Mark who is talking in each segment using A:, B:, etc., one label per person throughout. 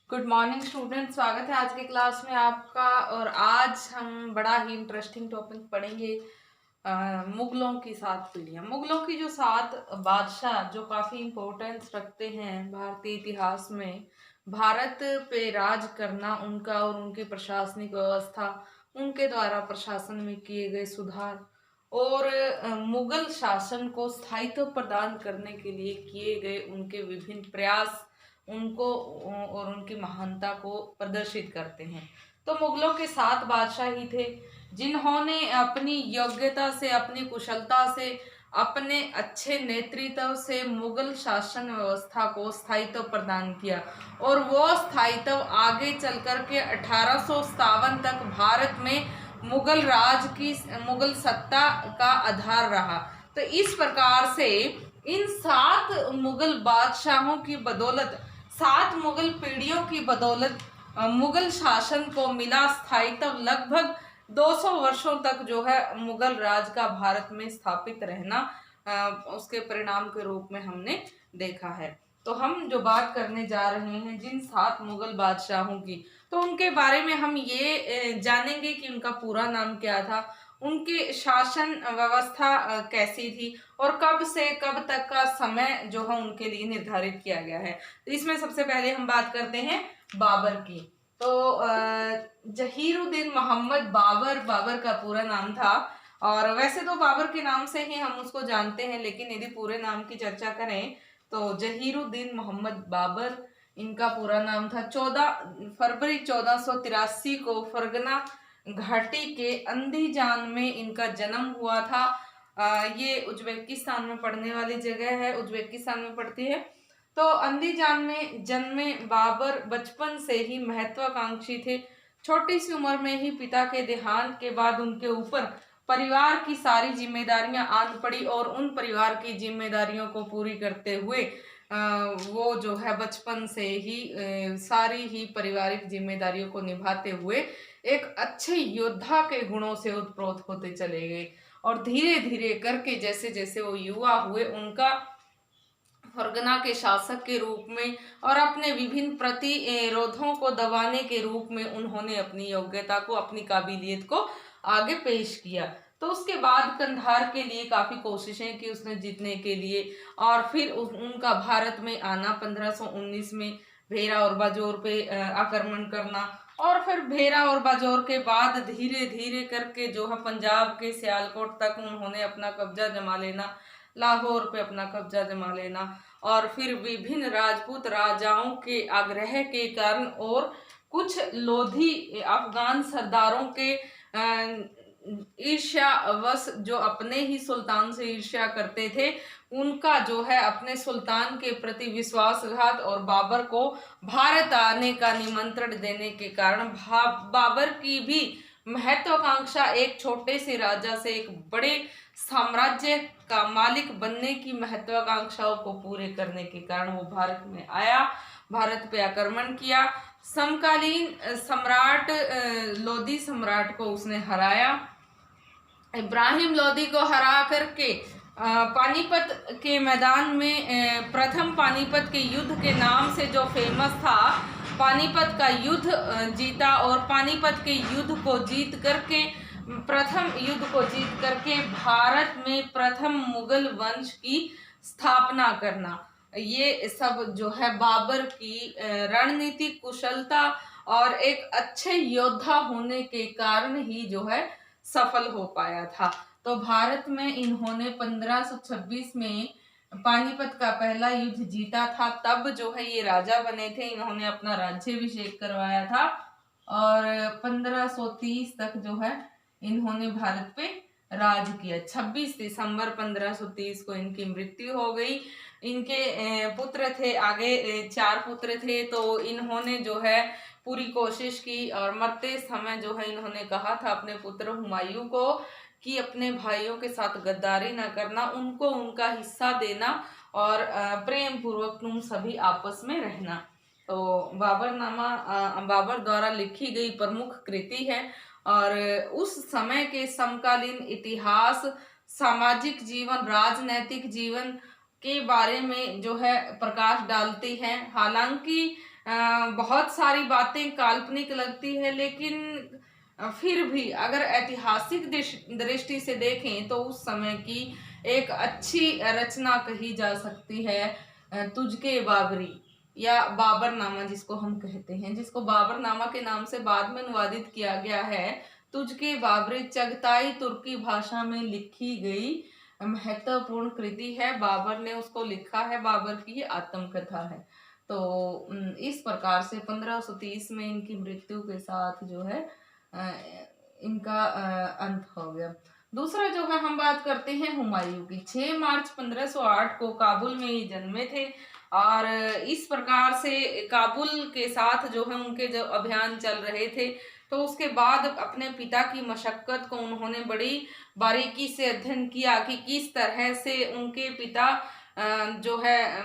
A: Good morning student, स्वागत है आज के क्लास में आपका। और आज हम बड़ा ही इंटरेस्टिंग टॉपिक पढ़ेंगे, मुगलों की 7 पीढ़ियाँ। मुगलों की जो 7 बादशाह जो काफ़ी इम्पोर्टेंस रखते हैं भारतीय इतिहास में, भारत पे राज करना उनका और उनकी प्रशासनिक व्यवस्था, उनके द्वारा प्रशासन में किए गए सुधार और मुगल शासन को स्थायित्व प्रदान करने के लिए किए गए उनके विभिन्न प्रयास उनको और उनकी महानता को प्रदर्शित करते हैं। तो मुगलों के 7 बादशाह ही थे जिन्होंने अपनी योग्यता से, अपनी कुशलता से, अपने अच्छे नेतृत्व से मुगल शासन व्यवस्था को स्थायित्व प्रदान किया। और वो स्थायित्व आगे चल कर के 1857 तक भारत में मुगल राज की, मुगल सत्ता का आधार रहा। तो इस प्रकार से इन 7 मुगल बादशाहों की बदौलत, 7 मुगल पीढ़ियों की बदौलत मुगल शासन को मिला स्थायित्व। लगभग 200 वर्षों तक जो है मुगल राज का भारत में स्थापित रहना उसके परिणाम के रूप में हमने देखा है। तो हम जो बात करने जा रहे हैं जिन 7 मुगल बादशाहों की, तो उनके बारे में हम ये जानेंगे कि उनका पूरा नाम क्या था, उनके शासन व्यवस्था कैसी थी और कब से कब तक का समय जो है उनके लिए निर्धारित किया गया है। तो इसमें सबसे पहले हम बात करते हैं बाबर की। तो जहीरुद्दीन मोहम्मद बाबर, बाबर का पूरा नाम था। और वैसे तो बाबर के नाम से ही हम उसको जानते हैं, लेकिन यदि पूरे नाम की चर्चा करें तो जहीरुद्दीन मोहम्मद बाबर इनका पूरा नाम था। 14 फरवरी 1483 को फरगना घाटी के अंदीजान में इनका जन्म हुआ था। ये उज्बेकिस्तान में पड़ने वाली जगह है, उज्बेकिस्तान में पड़ती है। तो अंदीजान में जन्मे बाबर बचपन से ही महत्वाकांक्षी थे। छोटी सी उम्र में ही पिता के देहांत के बाद उनके ऊपर परिवार की सारी जिम्मेदारियां आन पड़ी और उन परिवार की जिम्मेदारियों को पूरी करते हुए वो जो है बचपन से ही सारी ही पारिवारिक जिम्मेदारियों को निभाते हुए एक अच्छे योद्धा के गुणों से उत्प्रोत होते चले गए। और धीरे धीरे करके जैसे जैसे वो युवा हुए, उनका फरगना के शासक के रूप में और अपने विभिन्न प्रतिरोधों को दबाने के रूप में उन्होंने अपनी योग्यता को, अपनी काबिलियत को आगे पेश किया। तो उसके बाद कंधार के लिए काफी कोशिशें की उसने जीतने के लिए, और फिर उनका भारत में आना 1519 में, भेरा और बाजौर पे आक्रमण करना, और फिर भेरा और बाजौर के बाद धीरे धीरे करके जो है पंजाब के सियालकोट तक उन्होंने अपना कब्जा जमा लेना, लाहौर पे अपना कब्जा जमा लेना, और फिर विभिन्न राजपूत राजाओं के आग्रह के कारण और कुछ लोधी अफगान सरदारों के ईर्ष्यावश, जो अपने ही सुल्तान से ईर्ष्या करते थे, उनका जो है अपने सुल्तान के प्रति विश्वासघात और बाबर को भारत आने का निमंत्रण देने के कारण बाबर की भी महत्वाकांक्षा एक छोटे से राजा से एक बड़े साम्राज्य का मालिक बनने की महत्वाकांक्षाओं को पूरे करने के कारण वो भारत में आया, भारत पे आक्रमण किया। समकालीन सम्राट लोदी सम्राट को उसने हराया। इब्राहिम लोदी को हरा करके पानीपत के मैदान में प्रथम पानीपत के युद्ध के नाम से जो फेमस था, पानीपत का युद्ध जीता। और पानीपत के युद्ध को जीत करके, प्रथम युद्ध को जीत करके भारत में प्रथम मुगल वंश की स्थापना करना, ये सब जो है बाबर की रणनीतिक कुशलता और एक अच्छे योद्धा होने के कारण ही जो है सफल हो पाया था। तो भारत में इन्होंने 1526 में पानीपत का पहला युद्ध जीता था, तब जो है ये राजा बने थे, इन्होंने अपना राज्याभिषेक करवाया था। और 1530 तक जो है इन्होंने भारत पे राज किया। 26 दिसंबर 1530 को इनकी मृत्यु हो गई। इनके पुत्र थे, आगे 4 पुत्र थे। तो इन्होंने जो है पूरी कोशिश की और मरते समय जो है इन्होंने कहा था अपने पुत्र हुमायूं को कि अपने भाइयों के साथ गद्दारी ना करना, उनको उनका हिस्सा देना और प्रेम पूर्वक तुम सभी आपस में रहना। तो बाबरनामा बाबर द्वारा लिखी गई प्रमुख कृति है और उस समय के समकालीन इतिहास, सामाजिक जीवन, राजनैतिक जीवन के बारे में जो है प्रकाश डालती है। हालांकि बहुत सारी बातें काल्पनिक लगती है, लेकिन फिर भी अगर ऐतिहासिक दृष्टि से देखें तो उस समय की एक अच्छी रचना कही जा सकती है तुझके बाबरी या बाबरनामा, जिसको हम कहते हैं, जिसको बाबरनामा के नाम से बाद में अनुवादित किया गया है। तुझके बाबरी चगताई तुर्की भाषा में लिखी गई महत्वपूर्ण कृति है। बाबर ने उसको लिखा है, बाबर की आत्मकथा है। तो इस प्रकार से 1530 में इनकी मृत्यु के साथ जो है इनका अंत हो गया। दूसरा जो है हम बात करते हैं हुमायूं की। 6 मार्च 1508 को काबुल में ये जन्मे थे और इस प्रकार से काबुल के साथ जो है उनके जो अभियान चल रहे थे, तो उसके बाद अपने पिता की मशक्कत को उन्होंने बड़ी बारीकी से अध्ययन किया कि किस तरह से उनके पिता जो है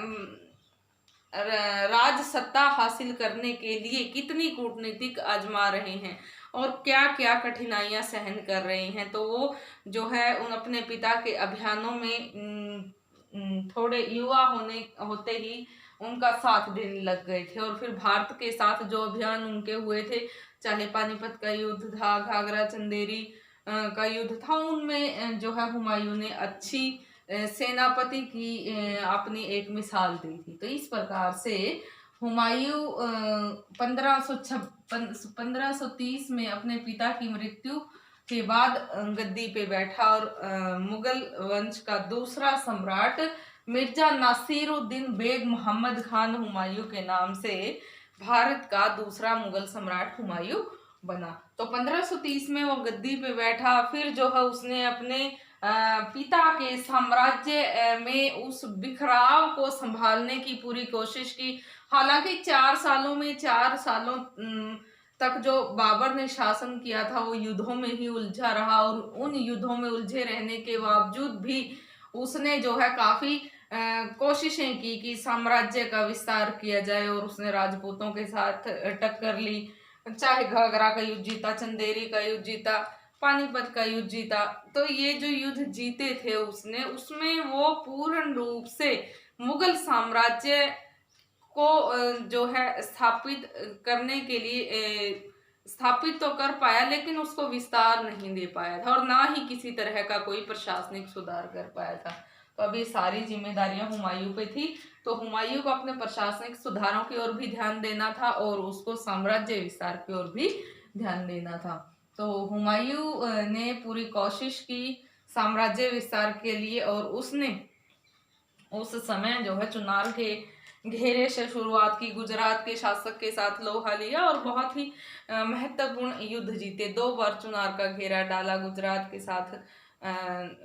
A: राज सत्ता हासिल करने के लिए कितनी कूटनीतिक आजमा रहे हैं और क्या क्या कठिनाइयां सहन कर रहे हैं। तो वो जो है उन अपने पिता के अभियानों में थोड़े युवा होते ही उनका साथ देने लग गए थे। और फिर भारत के साथ जो अभियान उनके हुए थे, चाहे पानीपत का युद्ध था, घाघरा चंदेरी का युद्ध था, उनमें जो है हुमायूं ने अच्छी सेनापति की अपनी एक मिसाल दी थी। तो इस प्रकार से हुमायूं 1530 में अपने पिता की मृत्यु के बाद गद्दी पे बैठा और मुगल वंश का दूसरा सम्राट मिर्जा नासिरुद्दीन बेग मोहम्मद खान हुमायूं के नाम से भारत का दूसरा मुगल सम्राट हुमायूं बना। तो 1530 में वो गद्दी पे बैठा। फिर जो है उसने अपने पिता के साम्राज्य में उस बिखराव को संभालने की पूरी कोशिश की। हालांकि 4 सालों तक जो बाबर ने शासन किया था वो युद्धों में ही उलझा रहा और उन युद्धों में उलझे रहने के बावजूद भी उसने जो है काफी कोशिशें की कि साम्राज्य का विस्तार किया जाए और उसने राजपूतों के साथ टक्कर ली, चाहे घाघरा का युद्ध जीता, चंदेरी का युद्ध जीता, पानीपत का युद्ध जीता। तो ये जो युद्ध जीते थे उसने, उसमें वो पूर्ण रूप से मुगल साम्राज्य को जो है स्थापित करने के लिए स्थापित तो कर पाया, लेकिन उसको विस्तार नहीं दे पाया था और ना ही किसी तरह का कोई प्रशासनिक सुधार कर पाया था। तो अभी सारी जिम्मेदारियां हुमायूं पे थी। तो हुमायूं को अपने प्रशासनिक सुधारों की ओर भी ध्यान देना था और उसको साम्राज्य विस्तार की ओर भी ध्यान देना था। तो हुमायूं ने पूरी कोशिश की साम्राज्य विस्तार के लिए और उसने उस समय जो है चुनार के घेरे से शुरुआत की, गुजरात के शासक के साथ लोहा लिया और बहुत ही महत्वपूर्ण युद्ध जीते। 2 बार चुनार का घेरा डाला, गुजरात के साथ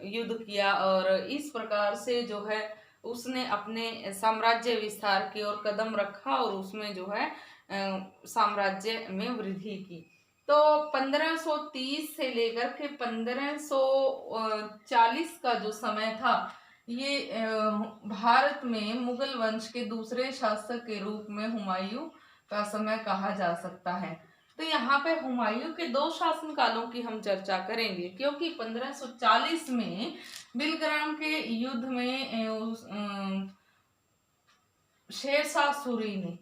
A: युद्ध किया और इस प्रकार से जो है उसने अपने साम्राज्य विस्तार की ओर कदम रखा और उसमें जो है साम्राज्य में वृद्धि की। तो 1530 से लेकर के 1540 का जो समय था, ये भारत में मुगल वंश के दूसरे शासक के रूप में हुमायूं का समय कहा जा सकता है। तो यहाँ पे हुमायूं के 2 शासन कालों की हम चर्चा करेंगे, क्योंकि 1540 में बिलग्राम के युद्ध में शेरशाह सूरी ने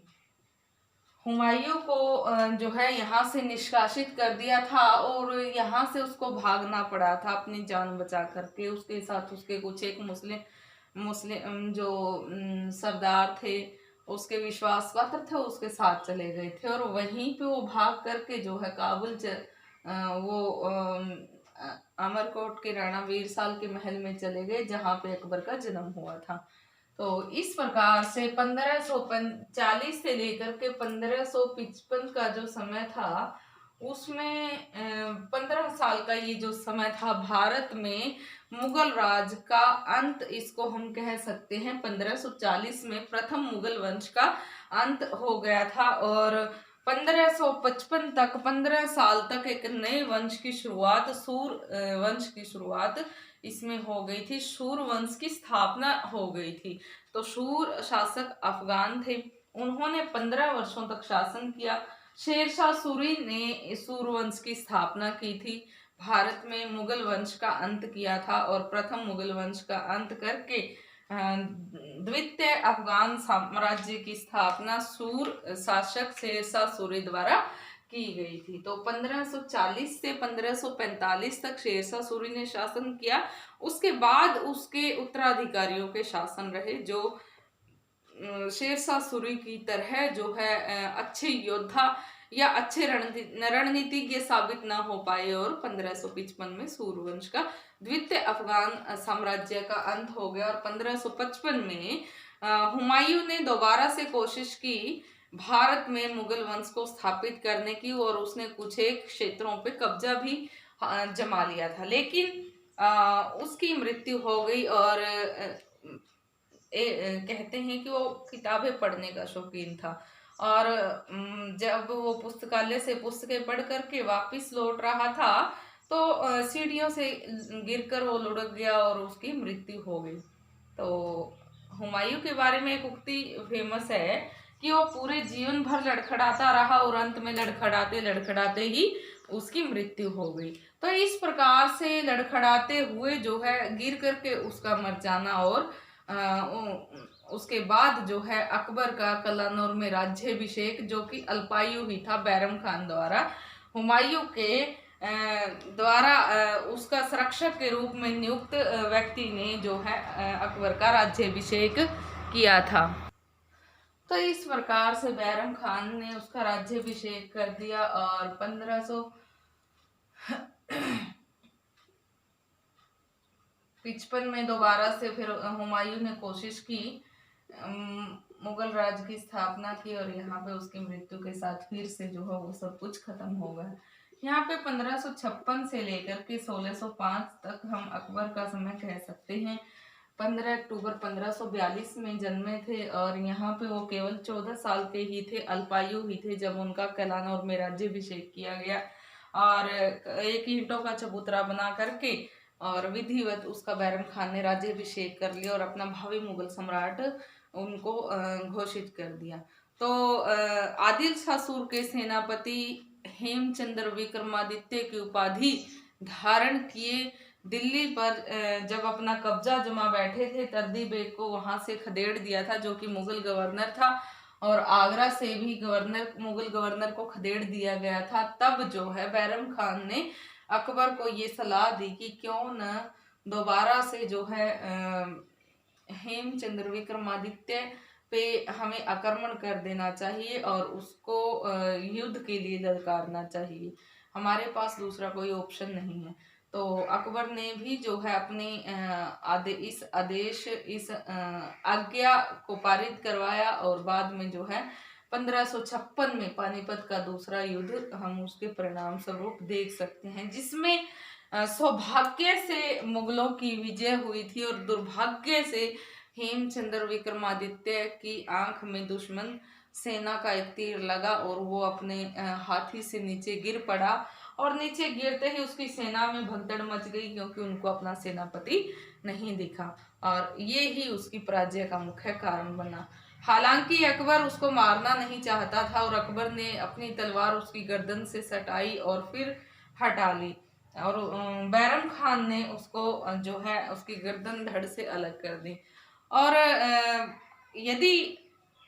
A: हुमायूं को जो है यहाँ से निष्कासित कर दिया था और यहाँ से उसको भागना पड़ा था अपनी जान बचा करके। उसके साथ उसके कुछ एक मुस्लिम जो सरदार थे, उसके विश्वासपात्र थे, उसके साथ चले गए थे और वहीं पे वो भाग करके जो है काबुल वो अमरकोट के राणा वीरसाल के महल में चले गए, जहाँ पे अकबर का जन्म हुआ था। तो इस प्रकार से 1540 से लेकर के 1555 का जो समय था, उसमें 15 साल का ये जो समय था, भारत में मुगल राज का अंत इसको हम कह सकते हैं। 1540 में प्रथम मुगल वंश का अंत हो गया था और 1555 तक 15 साल तक एक नए वंश की शुरुआत, सूर वंश की शुरुआत इसमें हो गई थी। शूर वंश की स्थापना हो गई थी। तो शूर शासक अफगान थे, उन्होंने 15 वर्षों तक शासन किया। शेरशाह सूरी ने सूर वंश की स्थापना की थी, भारत में मुगल वंश का अंत किया था और प्रथम मुगल वंश का अंत करके द्वितीय अफगान साम्राज्य की स्थापना सूर शासक शेरशाह सूरी द्वारा की गई थी। तो 1540 से 1545 तक शेरशाह सूरी ने शासन किया। उसके बाद उसके उत्तराधिकारियों के शासन रहे, जो शेरशाह सूरी की तरह जो है अच्छे योद्धा या अच्छे रणनीतिज्ञ साबित ना हो पाए, और 1555 में सूर्यवंश का द्वितीय अफगान साम्राज्य का अंत हो गया। और 1555 में हुमायूं ने दोबारा से कोशिश की भारत में मुगल वंश को स्थापित करने की, और उसने कुछ एक क्षेत्रों पे कब्जा भी जमा लिया था, लेकिन उसकी मृत्यु हो गई। और कहते हैं कि वो किताबें पढ़ने का शौकीन था, और जब वो पुस्तकालय से पुस्तकें पढ़ करके वापस लौट रहा था, तो सीढ़ियों से गिरकर वो लुढ़क गया और उसकी मृत्यु हो गई। तो हुमायूं के बारे में एक उक्ति फेमस है कि वो पूरे जीवन भर लड़खड़ाता रहा, और अंत में लड़खड़ाते लड़खड़ाते ही उसकी मृत्यु हो गई। तो इस प्रकार से लड़खड़ाते हुए जो है गिर करके उसका मर जाना, और उसके बाद जो है अकबर का कलानौर में राज्याभिषेक, जो कि अल्पायु ही था, बैरम खान द्वारा हुमायूं के द्वारा उसका संरक्षक के रूप में नियुक्त व्यक्ति ने जो है अकबर का राज्याभिषेक किया था। तो इस प्रकार से बैरम खान ने उसका राज्याभिषेक कर दिया, और 1555 में दोबारा से फिर हुमायूं ने कोशिश की, मुगल राज की स्थापना की, और यहाँ पे उसकी मृत्यु के साथ फिर से जो है वो सब कुछ खत्म हो गया। यहाँ पे 1556 से लेकर के 1605 तक हम अकबर का समय कह सकते हैं। 15 अक्टूबर 1542 में जन्मे थे, और यहाँ पे वो केवल 14 साल के ही थे, अल्पायु ही थे, जब उनका कैलानौर में राज्याभिषेक किया गया। और एक ईंटों का चबूतरा बना करके और विधिवत उसका बैरम खान ने राज्याभिषेक कर लिया, और अपना भावी मुगल सम्राट उनको घोषित कर दिया। तो आदिल शाह सूर के सेनापति हेमचंद्र विक्रमादित्य की उपाधि धारण किए दिल्ली पर जब अपना कब्जा जमा बैठे थे, तर्दी बेग को वहां से खदेड़ दिया था, जो कि मुगल गवर्नर था, और आगरा से भी मुगल गवर्नर को खदेड़ दिया गया था। तब जो है बैरम खान ने अकबर को ये सलाह दी कि क्यों न दोबारा से जो है हेमचंद्र विक्रमादित्य पे हमें आक्रमण कर देना चाहिए, और उसको युद्ध के लिए ललकारना चाहिए, हमारे पास दूसरा कोई ऑप्शन नहीं है। तो अकबर ने भी जो है अपने इस आज्ञा को पारित करवाया, और बाद में जो है 1556 में पानीपत का दूसरा युद्ध हम उसके परिणाम स्वरूप देख सकते हैं, जिसमें सौभाग्य से मुगलों की विजय हुई थी, और दुर्भाग्य से हेमचंद्र विक्रमादित्य की आंख में दुश्मन सेना का एक तीर लगा, और वो अपने हाथी से नीचे गिर पड़ा, और नीचे गिरते ही उसकी सेना में भगदड़ मच गई, क्योंकि उनको अपना सेनापति नहीं दिखा, और ये ही उसकी पराजय का मुख्य कारण बना। हालांकि अकबर उसको मारना नहीं चाहता था, और अकबर ने अपनी तलवार उसकी गर्दन से सटाई और फिर हटा ली, और बैरम खान ने उसको जो है उसकी गर्दन धड़ से अलग कर दी। और यदि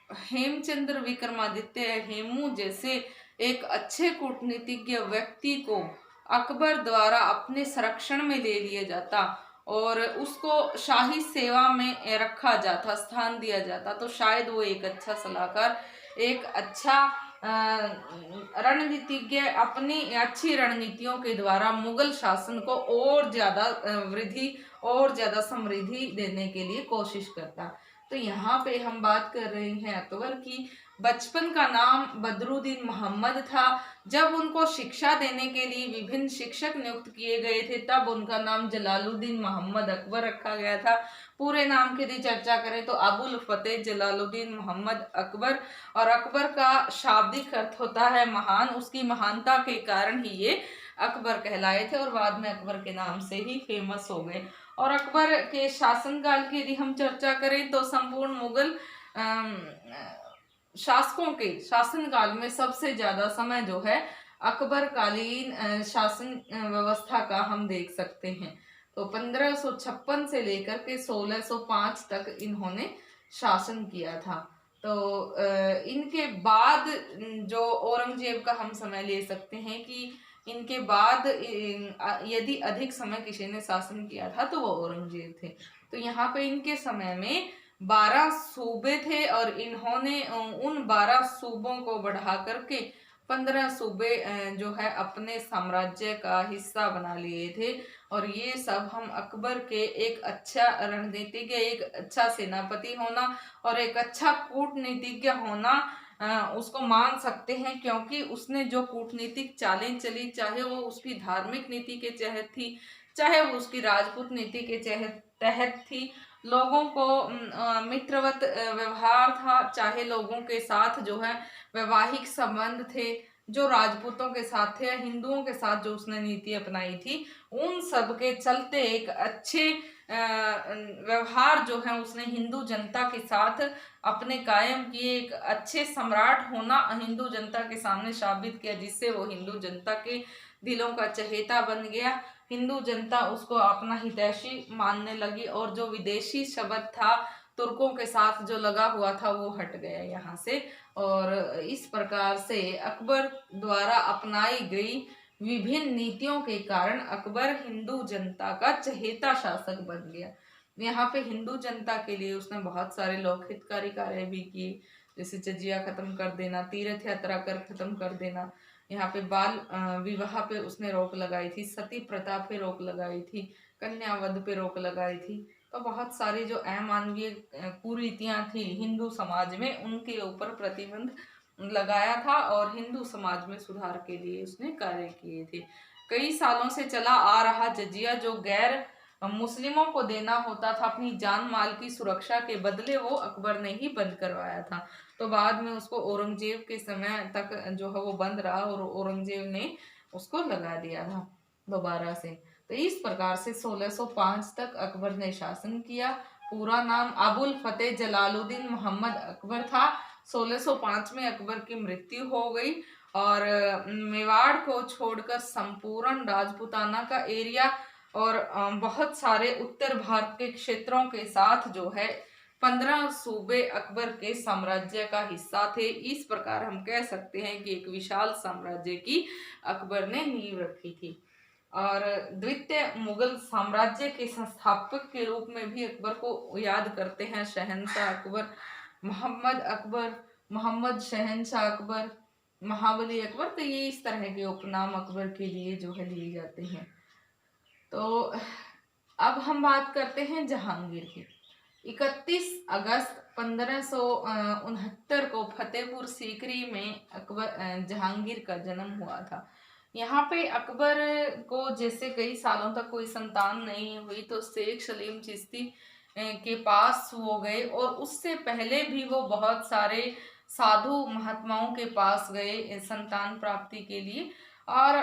A: हेमचंद्र विक्रमादित्य हेमू जैसे एक अच्छे कूटनीतिज्ञ व्यक्ति को अकबर द्वारा अपने संरक्षण में ले लिया जाता, और उसको शाही सेवा में रखा जाता, स्थान दिया जाता, तो शायद वो एक अच्छा सलाहकार, एक अच्छा रणनीतिज्ञ अपनी अच्छी रणनीतियों के द्वारा मुगल शासन को और ज्यादा वृद्धि और ज्यादा समृद्धि देने के लिए कोशिश करता। तो यहाँ पे हम बात कर रहे हैं अकबर की। बचपन का नाम बदरुद्दीन मोहम्मद था। जब उनको शिक्षा देने के लिए विभिन्न शिक्षक नियुक्त किए गए थे, तब उनका नाम जलालुद्दीन मोहम्मद अकबर रखा गया था। पूरे नाम की यदि चर्चा करें तो अबुल फतेह जलालुद्दीन मोहम्मद अकबर, और अकबर का शाब्दिक अर्थ होता है महान। उसकी महानता के कारण ही ये अकबर कहलाए थे, और बाद में अकबर के नाम से ही फेमस हो गए। और अकबर के शासनकाल की यदि हम चर्चा करें तो संपूर्ण मुगल शासकों के शासनकाल में सबसे ज्यादा समय जो है अकबर कालीन शासन व्यवस्था का हम देख सकते हैं। तो 1556 से लेकर के 1605 तक इन्होंने शासन किया था। तो इनके बाद जो औरंगजेब का हम समय ले सकते हैं कि इनके बाद यदि अधिक समय किसी ने शासन किया था तो वो औरंगजेब थे। तो यहाँ पे इनके समय में 12 सूबे थे और इन्होंने उन 12 सूबों को बढ़ा करके 15 सूबे जो है अपने साम्राज्य का हिस्सा बना लिए थे। और ये सब हम अकबर के एक अच्छा रणनीतिज्ञ, एक अच्छा सेनापति होना और एक अच्छा कूटनीतिज्ञ होना उसको मान सकते हैं, क्योंकि उसने जो कूटनीतिक चालें चली, चाहे वो उसकी धार्मिक नीति के तहत थी, चाहे वो उसकी राजपूत नीति के तहत थी, लोगों को मित्रवत व्यवहार था, चाहे लोगों के साथ जो है वैवाहिक संबंध थे, जो राजपूतों के साथ थे, हिंदुओं के साथ जो उसने नीति अपनाई थी, उन सब के चलते एक अच्छे व्यवहार जो है उसने हिंदू जनता के साथ अपने कायम किए। एक अच्छे सम्राट होना हिंदू जनता के सामने साबित किया, जिससे वो हिंदू जनता के दिलों का चहेता बन गया। हिंदू जनता उसको अपना हितैषी मानने लगी और जो विदेशी शब्द था, तुर्कों के साथ जो लगा हुआ था, वो हट गया यहाँ से। और इस प्रकार से अकबर द्वारा अपनाई गई विभिन्न नीतियों के कारण अकबर हिंदू जनता का चहेता शासक बन गया। यहाँ पे हिंदू जनता के लिए उसने बहुत सारे लोक हितकारी कार्य भी किए, जैसे जजिया खत्म कर देना, तीर्थ यात्रा कर खत्म कर देना, यहाँ पे बाल विवाह पे उसने रोक लगाई थी, सती प्रथा पे रोक लगाई थी, कन्यावध पे रोक लगाई थी। तो बहुत सारी जो अमानवीय कुरीतियां थी हिंदू समाज में, उनके ऊपर प्रतिबंध लगाया था और हिंदू समाज में सुधार के लिए उसने कार्य किए थे। कई सालों से चला आ रहा जजिया जो गैर मुस्लिमों को देना होता था अपनी जान माल की सुरक्षा के बदले, वो अकबर ने ही बंद करवाया था। तो बाद में उसको औरंगजेब के समय तक जो है वो बंद रहा और औरंगजेब ने उसको लगा दिया था दोबारा से। तो इस प्रकार से 1605 तक अकबर ने शासन किया। पूरा नाम अबुल फतेह जलालुद्दीन मोहम्मद अकबर था। 1605 में अकबर की मृत्यु हो गई और मेवाड़ को छोड़कर संपूर्ण राजपुताना का एरिया और बहुत सारे उत्तर भारत के क्षेत्रों के साथ जो है 15 सूबे अकबर के साम्राज्य का हिस्सा थे। इस प्रकार हम कह सकते हैं कि एक विशाल साम्राज्य की अकबर ने नींव रखी थी। और द्वितीय मुगल साम्राज्य के संस्थापक के रूप में भी अकबर को याद करते हैं। शहंशाह अकबर, मोहम्मद अकबर, मोहम्मद शहंशाह अकबर, महाबली अकबर, तो ये इस तरह के उपनाम अकबर के लिए जो है लिए जाते हैं। तो अब हम बात करते हैं जहांगीर की। 31 अगस्त 1569 को फतेहपुर सीकरी में अकबर जहांगीर का जन्म हुआ था। यहाँ पे अकबर को जैसे कई सालों तक कोई संतान नहीं हुई, तो शेख सलीम चिश्ती के पास वो गए और उससे पहले भी वो बहुत सारे साधु महात्माओं के पास गए संतान प्राप्ति के लिए। और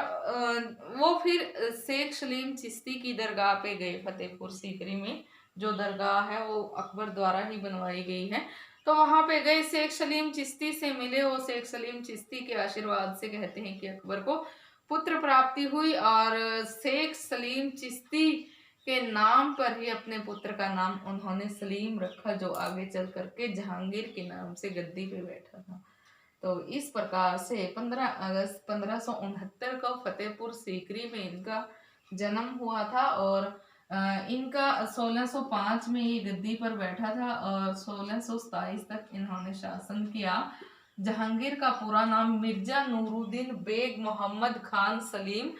A: वो फिर शेख सलीम चिश्ती की दरगाह पे गए फतेहपुर सीकरी में, जो दरगाह है वो अकबर द्वारा ही बनवाई गई है। तो वहां पे गए, शेख सलीम चिश्ती से मिले। वो शेख सलीम चिश्ती के आशीर्वाद से कहते हैं कि अकबर को पुत्र प्राप्ति हुई और शेख सलीम चिश्ती के नाम पर ही अपने पुत्र का नाम उन्होंने सलीम रखा, जो आगे चल करके जहांगीर के नाम से गद्दी पे बैठा था। तो इस प्रकार से 15 अगस्त 1569 को फतेहपुर सीकरी में इनका जन्म हुआ था और इनका 1605 में ये गद्दी पर बैठा था और 1627 तक इन्होंने शासन किया। जहांगीर का पूरा नाम मिर्जा नूरुद्दीन बेग मोहम्मद खान सलीम,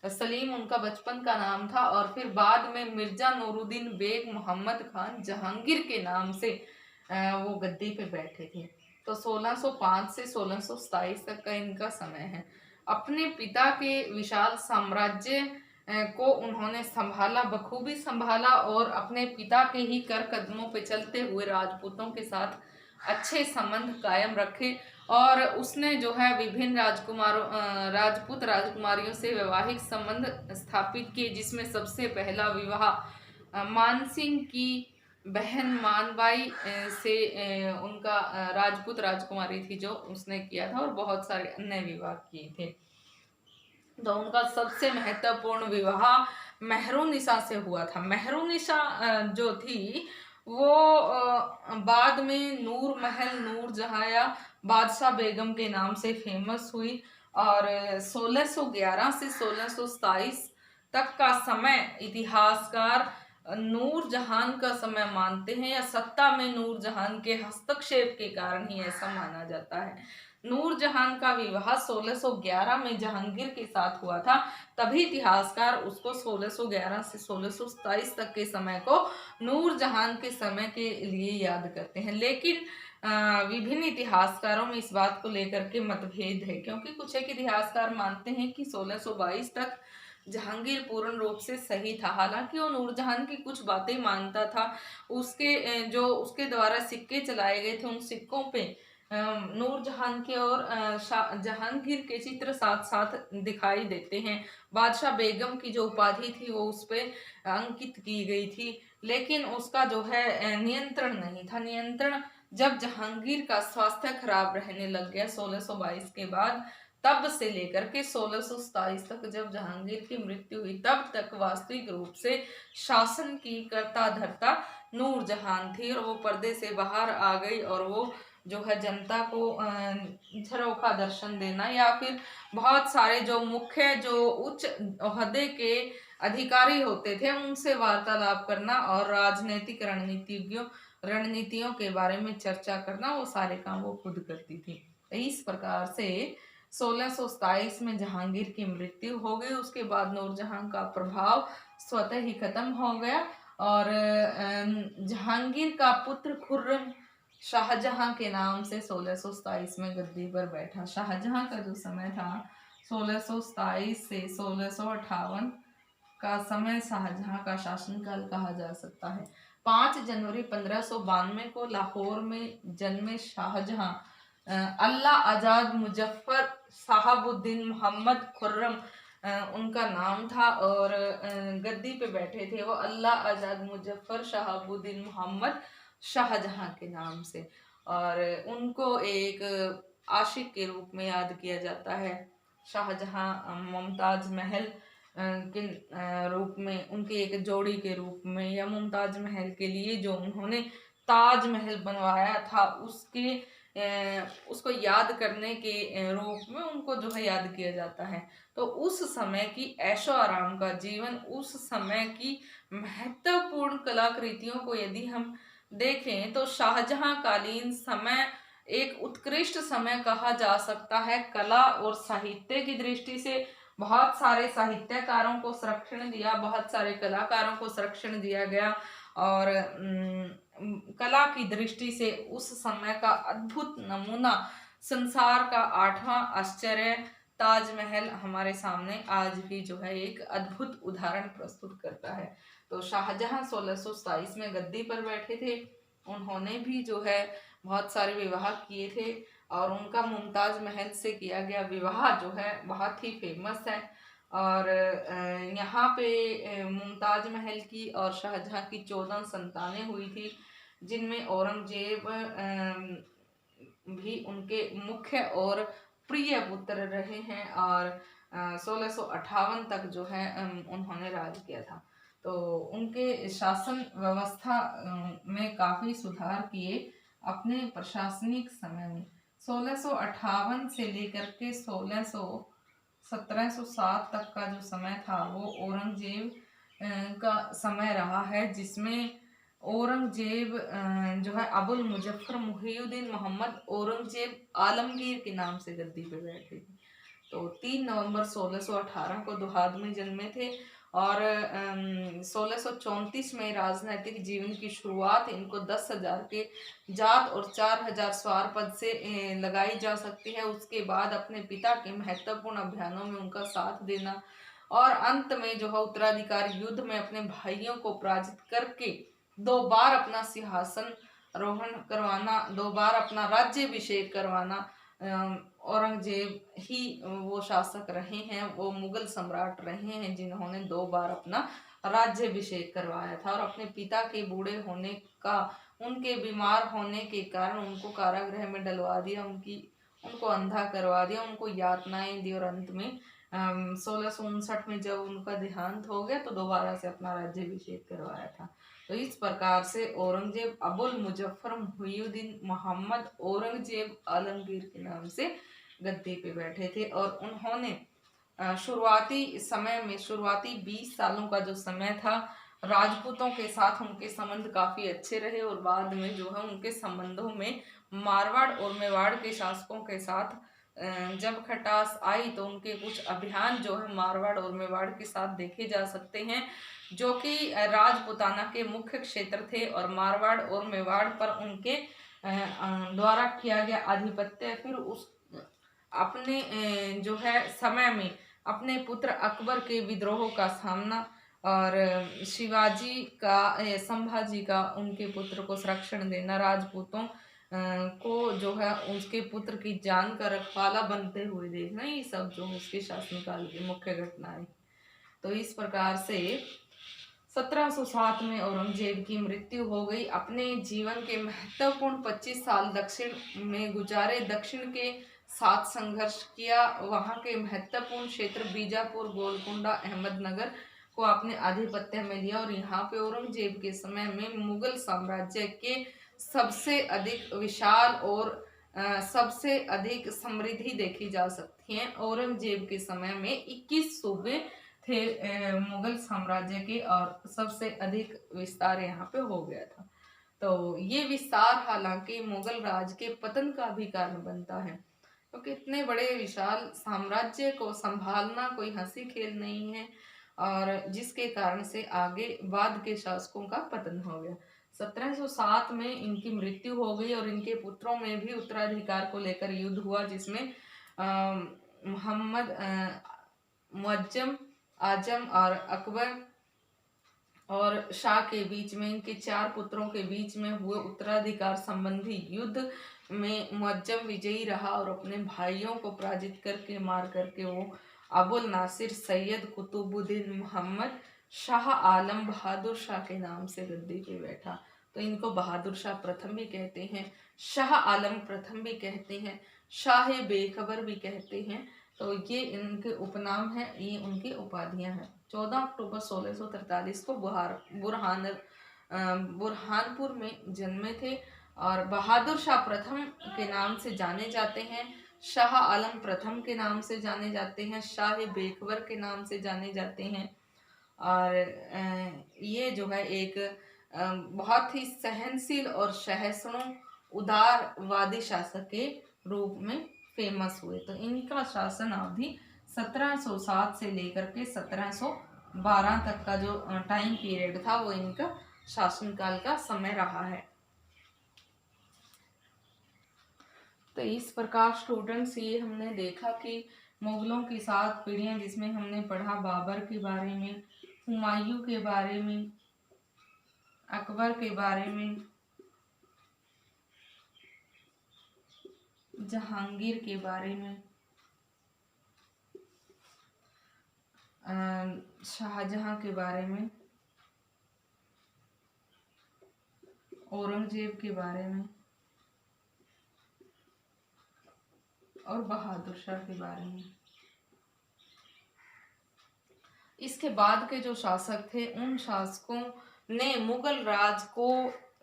A: सलीम उनका बचपन का नाम था और फिर बाद में मिर्जा नूरुद्दीन बेग मोहम्मद खान जहांगीर के नाम से वो गद्दी पे बैठे थे। तो 1605 से 1627 तक का इनका समय है। अपने पिता के विशाल साम्राज्य को उन्होंने संभाला, बखूबी संभाला और अपने पिता के ही कर कदमों पे चलते हुए राजपूतों के साथ अच्छे संबंध कायम रखे। और उसने जो है विभिन्न राजपूत राजकुमारियों से वैवाहिक संबंध स्थापित किए, जिसमें सबसे पहला विवाह मानसिंह की बहन मानबाई से उनका राजपूत राजकुमारी थी जो उसने किया था, और बहुत सारे अन्य विवाह किए थे। तो उनका सबसे महत्वपूर्ण विवाह मेहरुनिसा से हुआ था। मेहरुनिसा जो थी वो बाद में नूर महल नूरजहां या बादशाह बेगम के नाम से फेमस हुई और 1611 से 1627 तक का समय इतिहासकार नूरजहान का समय मानते हैं या सत्ता में नूरजहान के हस्तक्षेप के कारण ही ऐसा माना जाता है। नूरजहान का विवाह 1611 में जहांगीर के साथ हुआ था, तभी इतिहासकार उसको 1611 से 1627 तक के समय को नूरजहान के समय के लिए याद करते हैं। लेकिन विभिन्न इतिहासकारों में इस बात को लेकर के मतभेद है, क्योंकि कुछ एक इतिहासकार मानते हैं कि 1622 तक जहांगीर पूर्ण रूप से सही था। हालांकि वो नूरजहान की कुछ बातें मानता था। उसके जो उसके द्वारा सिक्के चलाए गए थे, उन सिक्कों पे नूरजहान के और जहांगीर के चित्र साथ साथ दिखाई देते हैं। बादशाह बेगम की जो उपाधि थी वो उस पे अंकित की गई थी, लेकिन उसका जो है नियंत्रण नहीं था। नियंत्रण जब जहांगीर का स्वास्थ्य खराब रहने लग गया 1622 के बाद, तब से लेकर के 1627 तक जब जहांगीर की मृत्यु हुई, तब तक वास्तविक रूप से शासन की कर्ता धर्ता नूरजहान थी और वो पर्दे से बाहर आ गई और वो जो है जनता को झरोखा दर्शन देना या फिर बहुत सारे जो मुख्य जो उच्च ओहदे के अधिकारी होते थे उनसे वार्तालाप करना और राजनीतिक रणनीतियों के बारे में चर्चा करना, वो सारे काम वो खुद करती थी। इस प्रकार से 1627 में जहांगीर की मृत्यु हो गई। उसके बाद नूरजहां का प्रभाव स्वतः ही खत्म हो गया और जहांगीर का पुत्र खुर्रम शाहजहां के नाम से 1627 में गद्दी पर बैठा। शाहजहां का जो समय था 1627 से 1658 का समय शाहजहां का शासनकाल कहा जा सकता है। 5 जनवरी 1592 को लाहौर में जन्मे शाहजहां अल्लाह आजाद मुजफ्फर साहबुद्दीन मोहम्मद खुर्रम उनका नाम था और गद्दी पे बैठे थे वो अल्लाह आजाद मुजफ्फर शहाबुद्दीन मोहम्मद शाहजहां के नाम से, और उनको एक आशिक के रूप में याद किया जाता है। शाहजहां मुमताज महल के रूप में, उनके एक जोड़ी के रूप में, या मुमताज महल के लिए जो उन्होंने ताजमहल बनवाया था उसको याद करने के रूप में उनको जो है याद किया जाता है। तो उस समय की ऐशो आराम का जीवन, उस समय की महत्वपूर्ण कलाकृतियों को यदि हम देखें तो शाहजहां कालीन समय एक उत्कृष्ट समय कहा जा सकता है। कला और साहित्य की दृष्टि से बहुत सारे साहित्यकारों को संरक्षण दिया, बहुत सारे कलाकारों को संरक्षण दिया गया और कला की दृष्टि से उस समय का अद्भुत नमूना, संसार का 8वां आश्चर्य ताजमहल हमारे सामने आज भी जो है एक अद्भुत उदाहरण प्रस्तुत करता है। तो शाहजहां 1627 में गद्दी पर बैठे थे। उन्होंने भी जो है बहुत सारे विवाह किए थे और उनका मुमताज महल से किया गया विवाह जो है बहुत ही फेमस है। और यहाँ पे मुमताज महल की और शाहजहां की 14 संतानें हुई थी, जिनमें औरंगजेब भी उनके मुख्य और प्रिय पुत्र रहे हैं और 1658 तक जो है उन्होंने राज किया था। तो उनके शासन व्यवस्था में काफी सुधार किए अपने प्रशासनिक समय में। 1658 से लेकर के 1707 तक का जो समय था वो औरंगजेब का समय रहा है, जिसमें औरंगजेब जो है अबुल मुजफ्फर मुहिउद्दीन मोहम्मद औरंगजेब आलमगीर के नाम से गद्दी पे बैठे थे। तो 3 नवंबर 1618 को दोहाद में जन्मे थे और 1634 में राजनैतिक जीवन की शुरुआत इनको 10,000 के जात और 4,000 स्वार पद से लगाई जा सकती है। उसके बाद अपने पिता के महत्वपूर्ण अभियानों में उनका साथ देना और अंत में जो है उत्तराधिकारी युद्ध में अपने भाइयों को पराजित करके 2 बार अपना सिंहासन आरोहण करवाना, 2 बार अपना राज्याभिषेक करवाना। औरंगजेब ही वो शासक रहे हैं, वो मुगल सम्राट रहे हैं जिन्होंने 2 बार अपना राज्याभिषेक करवाया था और अपने पिता के बूढ़े होने का, उनके बीमार होने के कारण उनको कारागृह में डलवा दिया। उनको अंधा करवा दिया, उनको यातनाएं दी और अंत में 1659 में जब उनका देहांत हो गया तो दोबारा से अपना राज्याभिषेक करवाया था। तो इस प्रकार से औरंगजेब अबुल मुजफ्फर मुहियुद्दीन मोहम्मद औरंगजेब आलमगीर के नाम से गद्दी पे बैठे थे। और उन्होंने शुरुआती समय में, शुरुआती 20 सालों का जो समय था, राजपूतों के साथ उनके संबंध काफी अच्छे रहे और बाद में जो है उनके संबंधों में मारवाड़ और मेवाड़ के शासकों के साथ जब खटास आई तो उनके कुछ अभियान जो है मारवाड़ और मेवाड़ के साथ देखे जा सकते हैं, जो कि राजपूताना के मुख्य क्षेत्र थे और मारवाड़ और मेवाड़ पर उनके द्वारा किया गया आधिपत्य फिर उस अपने जो है समय में अपने पुत्र अकबर के विद्रोह का सामना और शिवाजी का संभाजी का उनके पुत्र को संरक्षण देना, राजपूतों को जो है उसके पुत्र की जान का रखवाला बनते हुए देखना, ये सब जो उसके शासनकाल की मुख्य घटनाएं। तो इस प्रकार से 1707 में औरंगजेब की मृत्यु हो गई। अपने जीवन के महत्वपूर्ण 25 साल दक्षिण में गुजारे, दक्षिण के साथ संघर्ष किया, वहां के महत्वपूर्ण क्षेत्र बीजापुर, गोलकुंडा, अहमदनगर को अपने आधिपत्य में लिया और यहाँ पे औरंगजेब के समय में मुगल साम्राज्य के सबसे अधिक विशाल और सबसे अधिक समृद्धि देखी जा सकती है। औरंगजेब के समय में 21 सूबे थे मुगल साम्राज्य के और सबसे अधिक विस्तार यहाँ पे हो गया था। तो ये विस्तार हालांकि मुगल राज के पतन का भी कारण बनता है, क्योंकि इतने बड़े विशाल साम्राज्य को संभालना कोई हंसी खेल नहीं है और जिसके कारण से आगे बाद के शासकों का पतन हो गया। 1707 में इनकी मृत्यु हो गई और इनके पुत्रों में भी उत्तराधिकार को लेकर युद्ध हुआ, जिसमें मोहम्मद मुअज्जम, आजम और अकबर और शाह के बीच में, इनके 4 पुत्रों के बीच में हुए उत्तराधिकार संबंधी युद्ध में मुअज्जम विजयी रहा और अपने भाइयों को पराजित करके मार करके वो अबुल नासिर सैयद कुतुबुद्दीन मोहम्मद शाह आलम बहादुर शाह के नाम से गद्दी पे बैठा। तो इनको बहादुर शाह प्रथम भी कहते हैं, शाह आलम प्रथम भी कहते हैं, शाह बेखबर भी कहते हैं। तो ये इनके उपनाम हैं, ये उनकी उपाधियां हैं। 14 अक्टूबर 1643 को बुरहानपुर में जन्मे थे और बहादुर शाह प्रथम के नाम से जाने जाते हैं, शाह आलम प्रथम के नाम से जाने जाते हैं, शाह बेखबर के नाम से जाने जाते हैं। और ये जो है एक बहुत ही सहनशील और सहिष्णु उदारवादी शासक के रूप में फेमस हुए। तो इनका शासन अवधि 1707 से लेकर के 1712 तक का जो टाइम पीरियड था वो इनका शासनकाल का समय रहा है। तो इस प्रकार स्टूडेंट्स ये हमने देखा कि मुगलों की 7 पीढ़ियां, जिसमें हमने पढ़ा बाबर के बारे में, हुमायूं के बारे में, अकबर के बारे में, जहांगीर के बारे में, शाहजहां के बारे में, औरंगजेब के बारे में और बहादुर शाह के बारे में। इसके बाद के जो शासक थे उन शासकों ने मुगल राज को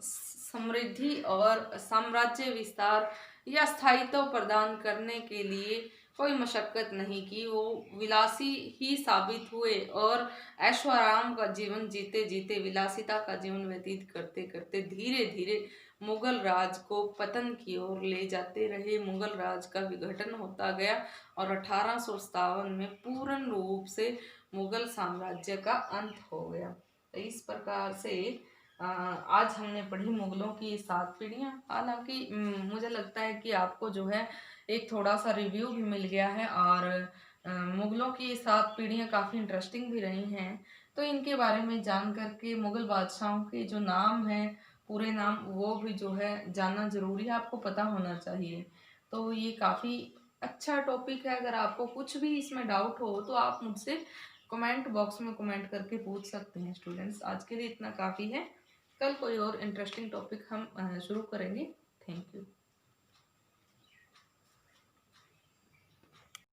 A: समृद्धि और साम्राज्य विस्तार या स्थायित्व प्रदान करने के लिए कोई मशक्कत नहीं की। वो विलासी ही साबित हुए और ऐशो आराम का जीवन जीते जीते, विलासिता का जीवन व्यतीत करते करते धीरे धीरे मुगल राज को पतन की ओर ले जाते रहे। मुगल राज का विघटन होता गया और 1857 में पूर्ण रूप से मुगल साम्राज्य का अंत हो गया। तो इस प्रकार से आज हमने पढ़ी मुगलों की 7 पीढ़ियां। हालांकि मुझे लगता है कि आपको जो है एक थोड़ा सा रिव्यू भी मिल गया है और मुगलों की 7 पीढ़ियां काफ़ी इंटरेस्टिंग भी रही हैं। तो इनके बारे में जान करके मुगल बादशाहों के जो नाम हैं, पूरे नाम, वो भी जो है जानना ज़रूरी है, आपको पता होना चाहिए। तो ये काफ़ी अच्छा टॉपिक है। अगर आपको कुछ भी इसमें डाउट हो तो आप मुझसे कमेंट बॉक्स में कमेंट करके पूछ सकते हैं। स्टूडेंट्स, आज के लिए इतना काफ़ी है। कल कोई और इंटरेस्टिंग टॉपिक हम शुरू करेंगे। Thank you.